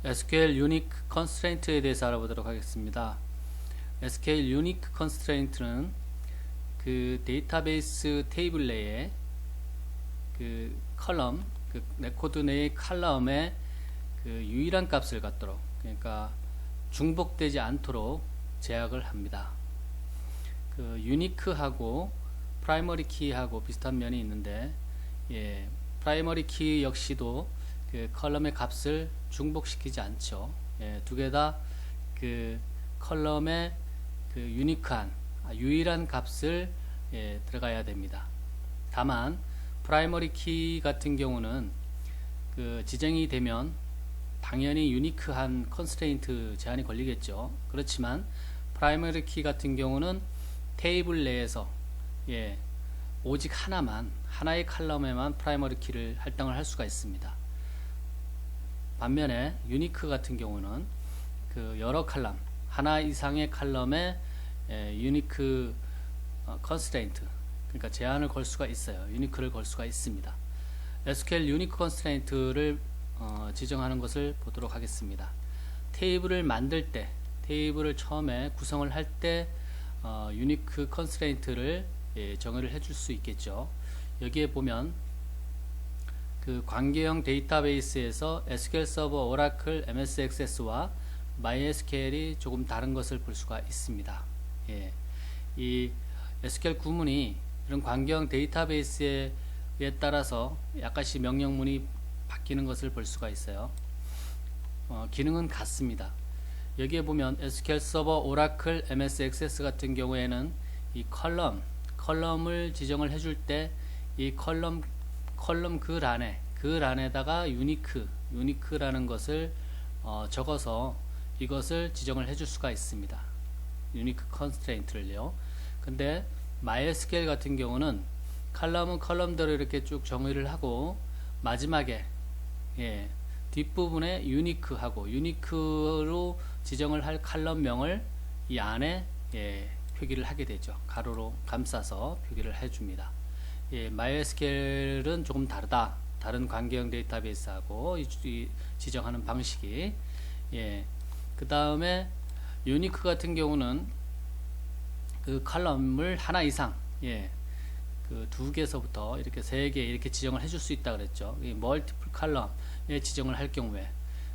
SQL Unique Constraint에 대해서 알아보도록 하겠습니다. SQL Unique Constraint는 그 데이터베이스 테이블 내에 그 컬럼, 그 레코드 내의 칼럼에 그 유일한 값을 갖도록, 그러니까 중복되지 않도록 제약을 합니다. 그 유니크하고 프라이머리 키하고 비슷한 면이 있는데, 프라이머리 키 역시도 그 컬럼의 값을 중복시키지 않죠. 두 개 다 그 컬럼의 그 유니크한 유일한 값을 들어가야 됩니다. 다만 프라이머리 키 같은 경우는 그 지정이 되면 당연히 유니크한 컨스트레인트 제한이 걸리겠죠. 그렇지만 프라이머리 키 같은 경우는 테이블 내에서 오직 하나의 칼럼에만 프라이머리 키를 할당을 할 수가 있습니다. 반면에 유니크 같은 경우는 그 여러 칼럼, 하나 이상의 칼럼에 유니크 컨스트레인트, 그러니까 제한을 걸 수가 있어요. 유니크를 걸 수가 있습니다. SQL 유니크 컨스트레인트를 지정하는 것을 보도록 하겠습니다. 테이블을 만들 때, 테이블을 처음에 구성을 할 때 유니크 컨스트레인트를 정의를 해줄 수 있겠죠. 여기에 보면 그 관계형 데이터베이스에서 SQL 서버, 오라클, MS 액세스와 MySQL이 조금 다른 것을 볼 수가 있습니다. 이 SQL 구문이 이런 관계형 데이터베이스에 따라서 약간씩 명령문이 바뀌는 것을 볼 수가 있어요. 기능은 같습니다. 여기에 보면 SQL 서버, 오라클, MS 액세스 같은 경우에는 이 컬럼을 지정을 해줄 때 이 컬럼 글 안에다가 유니크라는 것을 적어서 이것을 지정을 해줄 수가 있습니다. 유니크 컨스트레인트를요. 근데 MySQL 같은 경우는 칼럼은 컬럼대로 이렇게 쭉 정의를 하고 마지막에 뒷부분에 유니크로 지정을 할 칼럼명을 이 안에 표기를 하게 되죠. 가로로 감싸서 표기를 해줍니다. MySQL은 조금 다른 관계형 데이터베이스하고 이 지정하는 방식이. 그 다음에 유니크 같은 경우는 그 칼럼을 하나 이상, 그 두 개서부터 이렇게 세 개 이렇게 지정을 해줄 수 있다 그랬죠. 이 멀티플 칼럼에 지정을 할 경우에,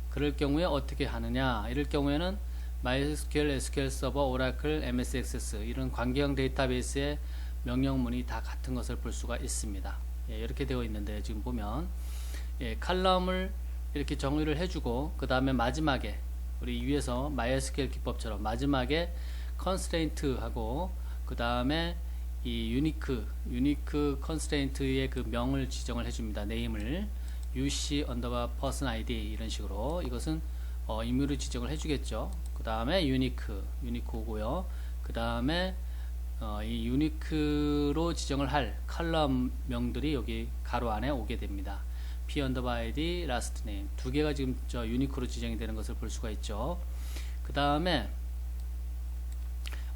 그럴 경우에 어떻게 하느냐? 이럴 경우에는 MySQL, SQL 서버, 오라클, MS 액세스 이런 관계형 데이터베이스의 명령문이 다 같은 것을 볼 수가 있습니다. 이렇게 되어 있는데 지금 보면 칼럼을 이렇게 정의를 해주고 그 다음에 마지막에 우리 위에서 MySQL 기법처럼 마지막에 constraint하고 그 다음에 이 유니크 컨스트레인트의 그 명을 지정을 해줍니다. 네임을 UC_person ID 이런 식으로 이것은 임의로 지정을 해주겠죠. 그 다음에 유니크고요. 그 다음에 이 유니크로 지정을 할 칼럼 명들이 여기 가로 안에 오게 됩니다. p_id, last name 두 개가 지금 유니크로 지정이 되는 것을 볼 수가 있죠. 그 다음에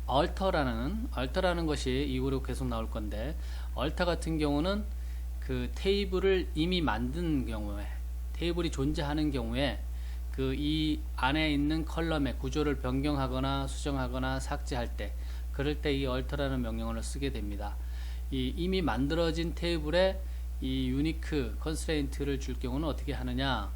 alter라는 것이 이후로 계속 나올 건데, alter 같은 경우는 그 테이블을 이미 만든 경우에, 테이블이 존재하는 경우에 그 이 안에 있는 컬럼의 구조를 변경하거나 수정하거나 삭제할 때, 그럴 때 이 alter라는 명령어를 쓰게 됩니다. 이 이미 만들어진 테이블에 이 유니크 컨스트레인트를 줄 경우는 어떻게 하느냐?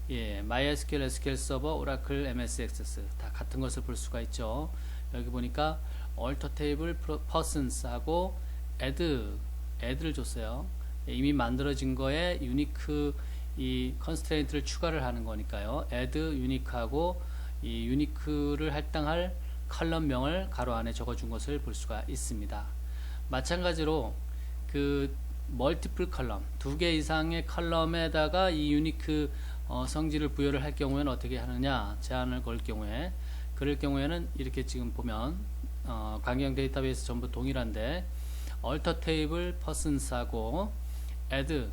MySQL, SQL 서버, 오라클, MS 액세스 다 같은 것을 볼 수가 있죠. 여기 보니까 alter table persons하고 add를 줬어요. 이미 만들어진 거에 유니크 이 컨스트레인트를 추가를 하는 거니까요. add unique하고 이 유니크를 할당할 컬럼명을 가로 안에 적어준 것을 볼 수가 있습니다. 마찬가지로 그 멀티플 컬럼, 두 개 이상의 컬럼에다가 이 유니크 성질을 부여를 할 경우에는 어떻게 하느냐? 제한을 걸 경우에, 그럴 경우에는 이렇게 지금 보면 관계형 데이터베이스 전부 동일한데 alter table persons하고 add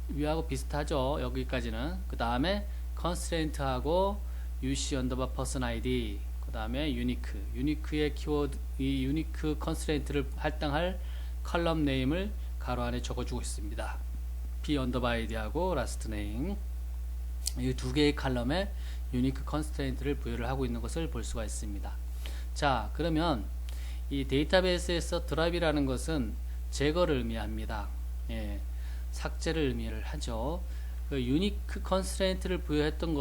위하고 비슷하죠. 여기까지는. 그 다음에 constraint하고 UC_person ID, 그 다음에 유니크의 키워드, 이 유니크 컨스트레인트를 할당할 컬럼 네임을 가로 안에 적어주고 있습니다. p_id하고 last name 이 두 개의 칼럼에 유니크 컨스트레인트를 부여를 하고 있는 것을 볼 수가 있습니다. 자, 그러면 이 데이터베이스에서 드랍이라는 것은 제거를 의미합니다. 예, 삭제를 의미를 하죠. 그 유니크 컨스트레인트를 부여했던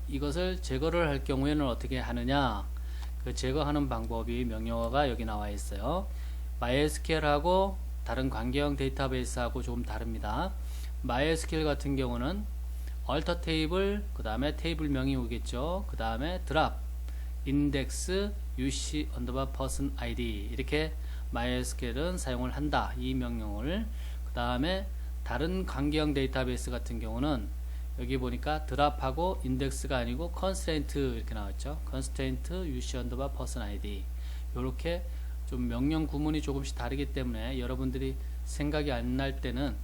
이것을 제거를 할 경우에는 어떻게 하느냐? 그 제거하는 방법이 명령어가 여기 나와 있어요. MySQL하고 다른 관계형 데이터베이스하고 조금 다릅니다. MySQL 같은 경우는 alter 테이블, 그 다음에 테이블명이 오겠죠. 그 다음에 drop, index, uc underbar person id 이렇게 MySQL은 사용을 한다. 이 명령어를. 그 다음에 다른 관계형 데이터베이스 같은 경우는 여기 보니까 드랍하고 인덱스가 아니고 constraint 이렇게 나왔죠. constraint uc underbar person id 이렇게 좀 명령 구문이 조금씩 다르기 때문에 여러분들이 생각이 안 날 때는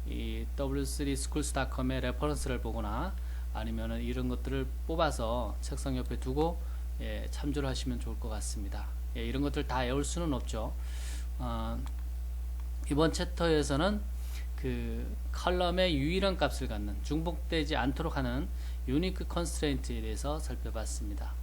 이 w3schools.com의 레퍼런스를 보거나 아니면은 이런 것들을 뽑아서 책상 옆에 두고 예, 참조를 하시면 좋을 것 같습니다. 예, 이런 것들 다 외울 수는 없죠. 이번 챕터에서는 그 컬럼의 유일한 값을 갖는 중복되지 않도록 하는 유니크 컨스트레인트에 대해서 살펴봤습니다.